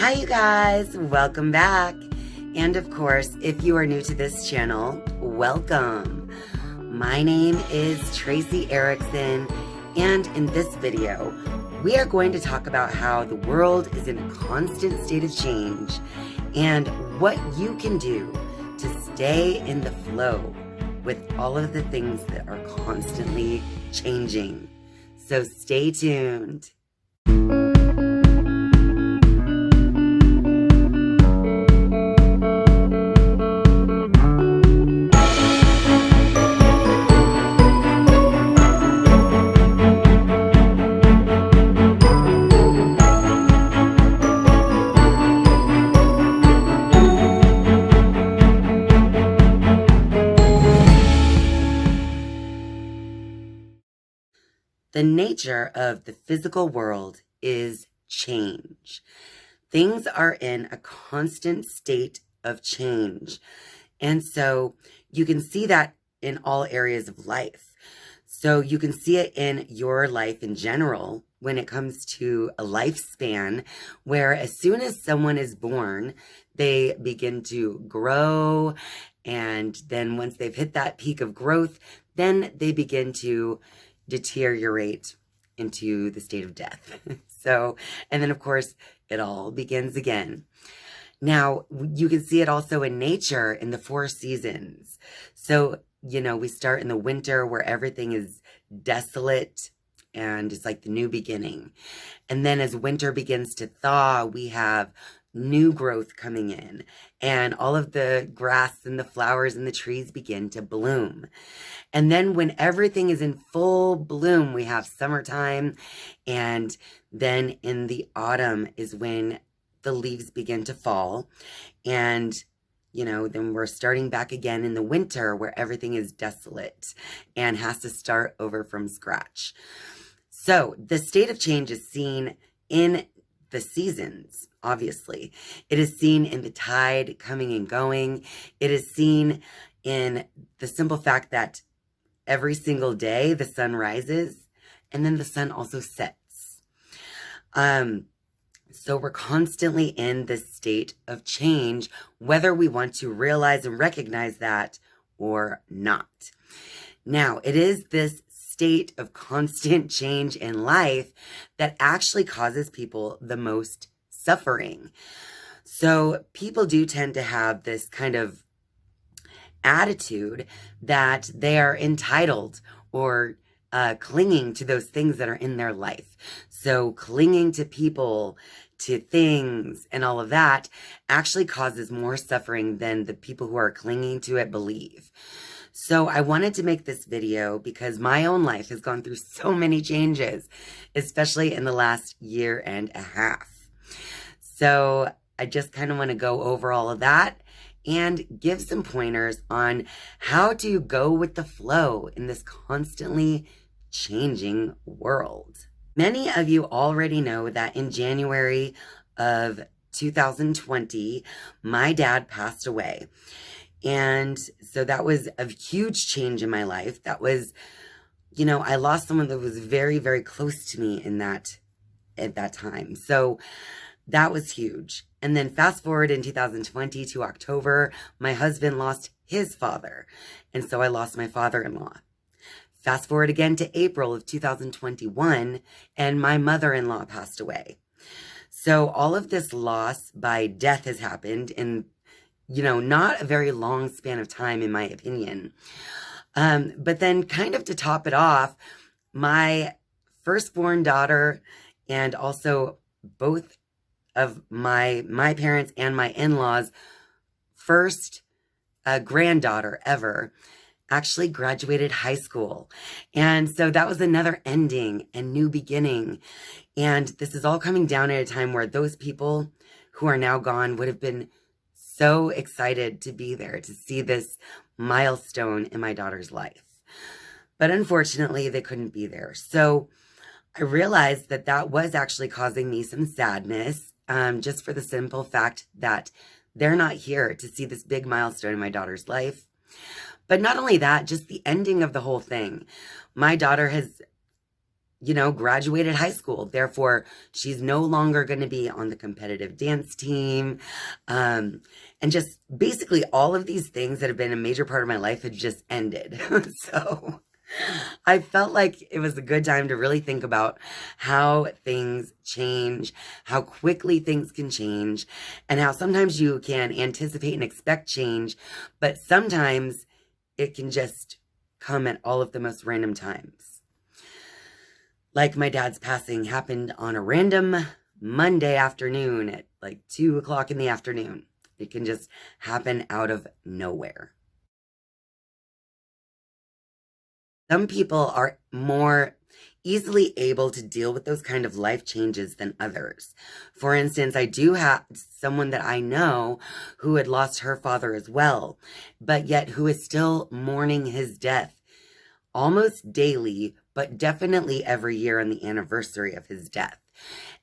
Hi you guys, welcome back. And of course, if you are new to this channel, welcome. My name is Tracy Erickson, and in this video, we are going to talk about how the world is in a constant state of change and what you can do to stay in the flow with all of the things that are constantly changing. So stay tuned. The nature of the physical world is change. Things are in a constant state of change. And so you can see that in all areas of life. So you can see it in your life in general when it comes to a lifespan, where as soon as someone is born, they begin to grow. And then once they've hit that peak of growth, then they begin to deteriorate into the state of death. And then of course, it all begins again. Now, you can see it also in nature in the 4 seasons. So, we start in the winter where everything is desolate and it's like the new beginning. And then as winter begins to thaw, we have new growth coming in, and all of the grass and the flowers and the trees begin to bloom. And then when everything is in full bloom, we have summertime, and then in the autumn is when the leaves begin to fall. And then we're starting back again in the winter where everything is desolate and has to start over from scratch. So the state of change is seen in the seasons, obviously. It is seen in the tide coming and going. It is seen in the simple fact that every single day the sun rises and then the sun also sets. So we're constantly in this state of change, whether we want to realize and recognize that or not. Now, it is this state of constant change in life that actually causes people the most suffering. So people do tend to have this kind of attitude that they are entitled or clinging to those things that are in their life. So clinging to people, to things, and all of that actually causes more suffering than the people who are clinging to it believe. So I wanted to make this video because my own life has gone through so many changes, especially in the last year and a half. So I just kind of want to go over all of that and give some pointers on how to go with the flow in this constantly changing world. Many of you already know that in January of 2020, my dad passed away. And so that was a huge change in my life. That was, I lost someone that was very, very close to me at that time. So that was huge. And then fast forward in 2020 to October, my husband lost his father. And so I lost my father-in-law. Fast forward again to April of 2021, and my mother-in-law passed away. So all of this loss by death has happened in not a very long span of time, in my opinion. But then kind of to top it off, my firstborn daughter and also both of my parents and my in-laws' first granddaughter ever actually graduated high school. And so that was another ending and new beginning. And this is all coming down at a time where those people who are now gone would have been so excited to be there to see this milestone in my daughter's life. But unfortunately, they couldn't be there. So I realized that was actually causing me some sadness, just for the simple fact that they're not here to see this big milestone in my daughter's life. But not only that, just the ending of the whole thing. My daughter has, graduated high school. Therefore, she's no longer going to be on the competitive dance team. And just basically all of these things that have been a major part of my life had just ended. So I felt like it was a good time to really think about how things change, how quickly things can change, and how sometimes you can anticipate and expect change, but sometimes it can just come at all of the most random times. Like my dad's passing happened on a random Monday afternoon at like 2 o'clock in the afternoon. It can just happen out of nowhere. Some people are more easily able to deal with those kind of life changes than others. For instance, I do have someone that I know who had lost her father as well, but yet who is still mourning his death almost daily, but definitely every year on the anniversary of his death.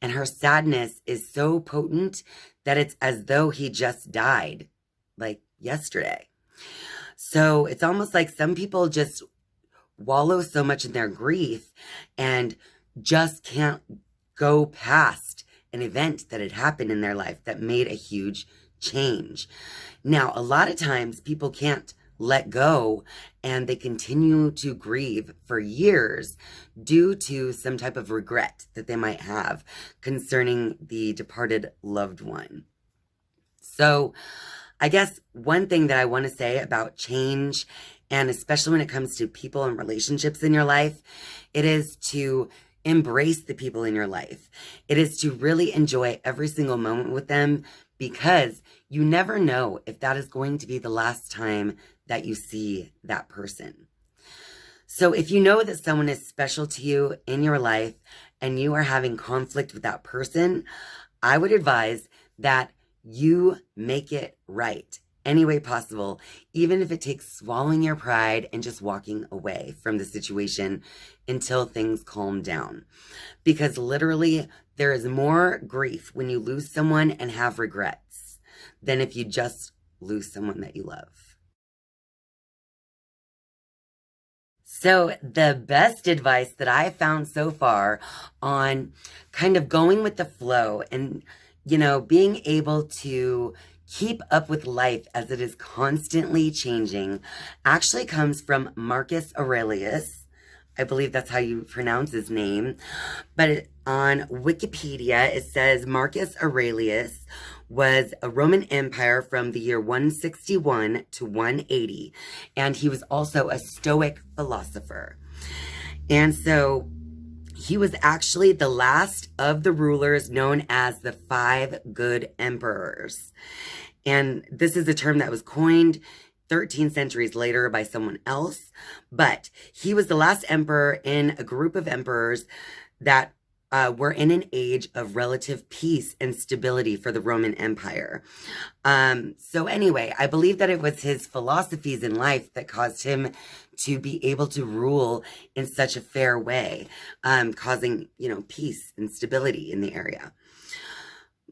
And her sadness is so potent that it's as though he just died, like yesterday. So it's almost like some people just wallow so much in their grief and just can't go past an event that had happened in their life that made a huge change. Now, a lot of times people can't let go and they continue to grieve for years due to some type of regret that they might have concerning the departed loved one. So I guess one thing that I want to say about change, and especially when it comes to people and relationships in your life, it is to embrace the people in your life. It is to really enjoy every single moment with them, because you never know if that is going to be the last time that you see that person. So if you know that someone is special to you in your life and you are having conflict with that person, I would advise that you make it right any way possible, even if it takes swallowing your pride and just walking away from the situation until things calm down. Because literally, there is more grief when you lose someone and have regrets than if you just lose someone that you love. So the best advice that I found so far on kind of going with the flow and, being able to keep up with life as it is constantly changing actually comes from Marcus Aurelius. I believe that's how you pronounce his name. But on Wikipedia, it says Marcus Aurelius was a Roman Empire from the year 161 to 180. And he was also a Stoic philosopher. And so he was actually the last of the rulers known as the 5 good emperors. And this is a term that was coined 13 centuries later by someone else. But he was the last emperor in a group of emperors that were in an age of relative peace and stability for the Roman Empire. So anyway, I believe that it was his philosophies in life that caused him to be able to rule in such a fair way, causing, peace and stability in the area.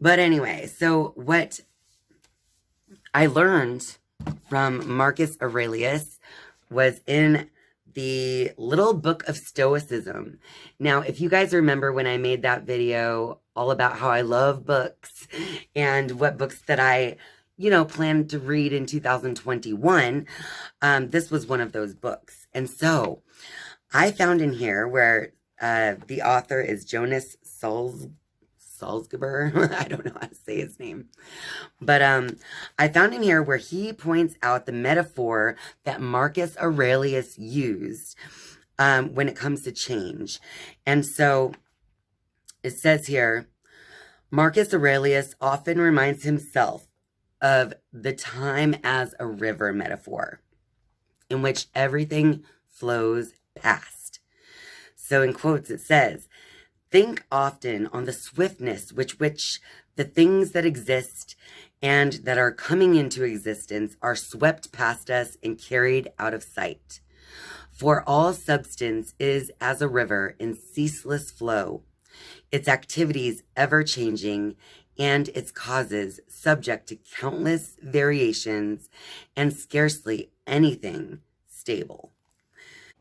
But anyway, so what I learned from Marcus Aurelius was in the little book of Stoicism. Now, if you guys remember when I made that video all about how I love books and what books that I, planned to read in 2021, this was one of those books. And so I found in here where the author is Jonas Salzgeber. I don't know how to say his name. But I found in here where he points out the metaphor that Marcus Aurelius used when it comes to change. And so it says here, Marcus Aurelius often reminds himself of the time as a river metaphor in which everything flows past. So in quotes it says, think often on the swiftness with which the things that exist and that are coming into existence are swept past us and carried out of sight. For all substance is as a river in ceaseless flow, its activities ever-changing and its causes subject to countless variations and scarcely anything stable.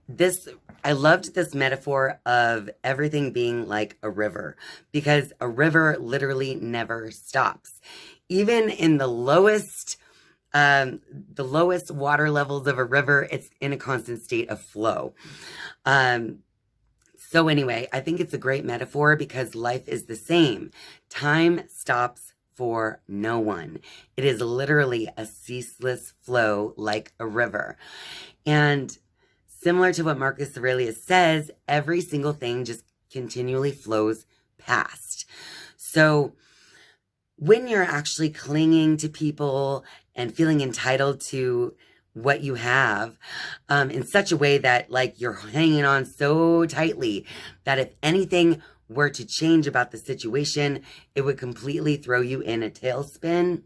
This I loved this metaphor of everything being like a river, because a river literally never stops. Even in the lowest water levels of a river, it's in a constant state of flow. So anyway, I think it's a great metaphor because life is the same. Time stops for no one. It is literally a ceaseless flow like a river. And similar to what Marcus Aurelius says, every single thing just continually flows past. So when you're actually clinging to people and feeling entitled to what you have, in such a way that like you're hanging on so tightly that if anything were to change about the situation, it would completely throw you in a tailspin.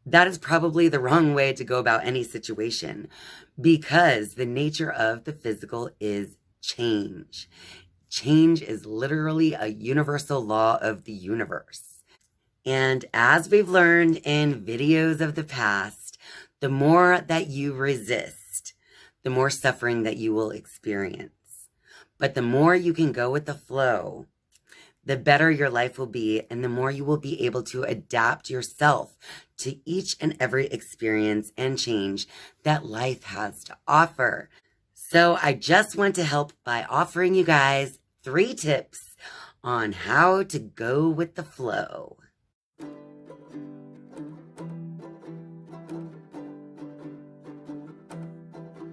That is probably the wrong way to go about any situation, because the nature of the physical is change. Change is literally a universal law of the universe. And as we've learned in videos of the past, the more that you resist, the more suffering that you will experience. But the more you can go with the flow, the better your life will be, and the more you will be able to adapt yourself to each and every experience and change that life has to offer. So I just want to help by offering you guys 3 tips on how to go with the flow.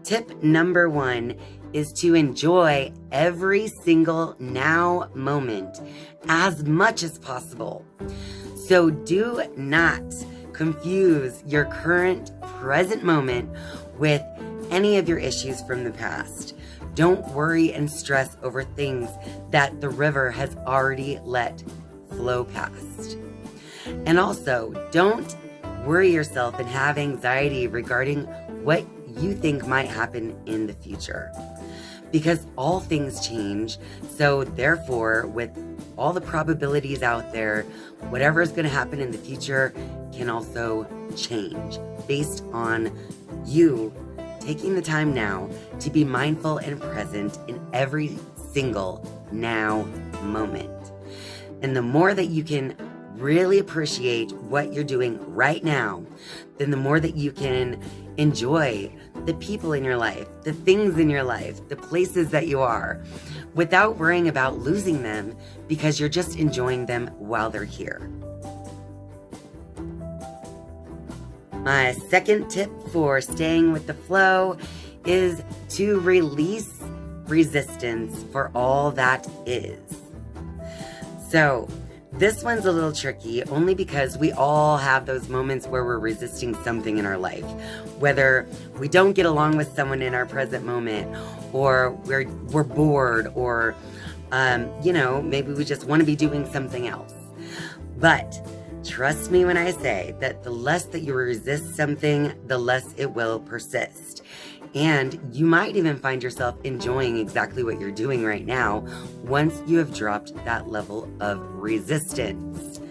Tip number 1 is to enjoy every single now moment as much as possible. So do not confuse your current present moment with any of your issues from the past. Don't worry and stress over things that the river has already let flow past. And also, don't worry yourself and have anxiety regarding what you think might happen in the future, because all things change. So therefore, with all the probabilities out there, whatever is going to happen in the future can also change based on you taking the time now to be mindful and present in every single now moment. And the more that you can really appreciate what you're doing right now, then the more that you can enjoy the people in your life, the things in your life, the places that you are, without worrying about losing them, because you're just enjoying them while they're here. My second tip for staying with the flow is to release resistance for all that is. So this one's a little tricky, only because we all have those moments where we're resisting something in our life. Whether we don't get along with someone in our present moment, or we're bored, or maybe we just want to be doing something else. But trust me when I say that the less that you resist something, the less it will persist. And you might even find yourself enjoying exactly what you're doing right now once you have dropped that level of resistance.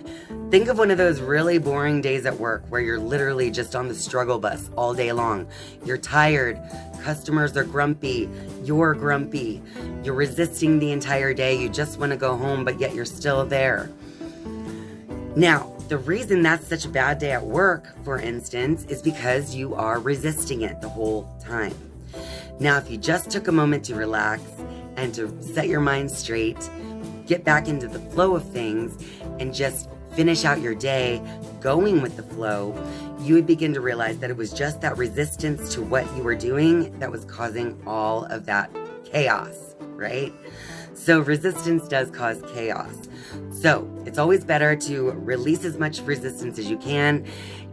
Think of one of those really boring days at work where you're literally just on the struggle bus all day long. You're tired, customers are grumpy, you're grumpy, you're resisting the entire day, you just want to go home, but yet you're still there. Now, the reason that's such a bad day at work, for instance, is because you are resisting it the whole time. Now, if you just took a moment to relax and to set your mind straight, get back into the flow of things, and just finish out your day going with the flow, you would begin to realize that it was just that resistance to what you were doing that was causing all of that chaos, right? So resistance does cause chaos. So it's always better to release as much resistance as you can.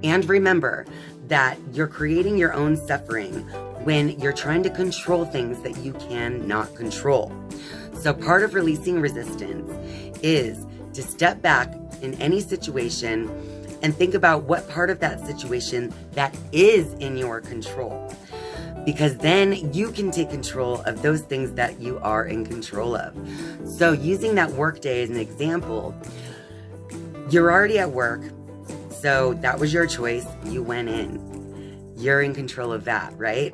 And remember that you're creating your own suffering when you're trying to control things that you cannot control. So part of releasing resistance is to step back in any situation and think about what part of that situation that is in your control. Because then you can take control of those things that you are in control of. So using that work day as an example, you're already at work, so that was your choice. You went in. You're in control of that, right?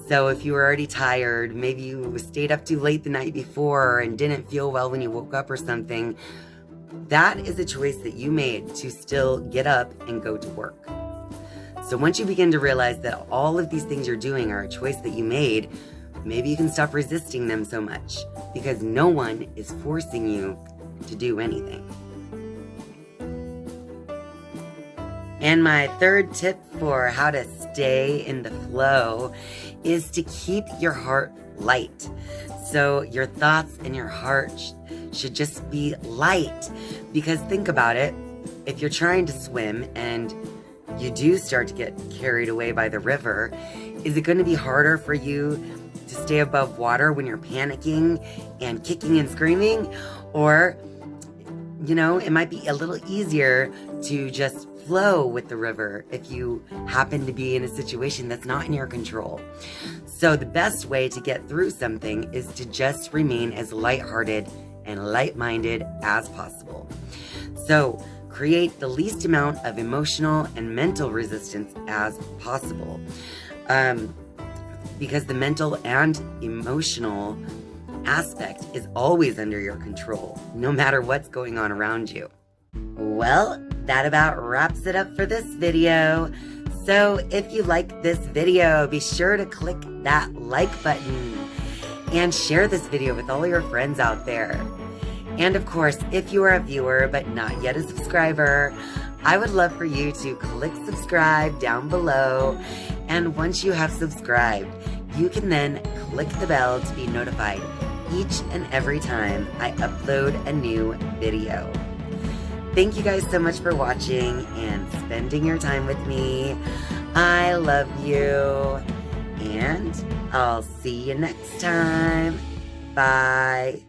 So if you were already tired, maybe you stayed up too late the night before and didn't feel well when you woke up or something, that is a choice that you made to still get up and go to work. So once you begin to realize that all of these things you're doing are a choice that you made, maybe you can stop resisting them so much, because no one is forcing you to do anything. And my third tip for how to stay in the flow is to keep your heart light. So your thoughts and your heart should just be light, because think about it. If you're trying to swim and you do start to get carried away by the river, is it going to be harder for you to stay above water when you're panicking and kicking and screaming? Or, it might be a little easier to just flow with the river if you happen to be in a situation that's not in your control. So the best way to get through something is to just remain as lighthearted and light-minded as possible. So create the least amount of emotional and mental resistance as possible. Because the mental and emotional aspect is always under your control, no matter what's going on around you. Well, that about wraps it up for this video. So if you like this video, be sure to click that like button and share this video with all your friends out there. And of course, if you are a viewer but not yet a subscriber, I would love for you to click subscribe down below. And once you have subscribed, you can then click the bell to be notified each and every time I upload a new video. Thank you guys so much for watching and spending your time with me. I love you, and I'll see you next time. Bye.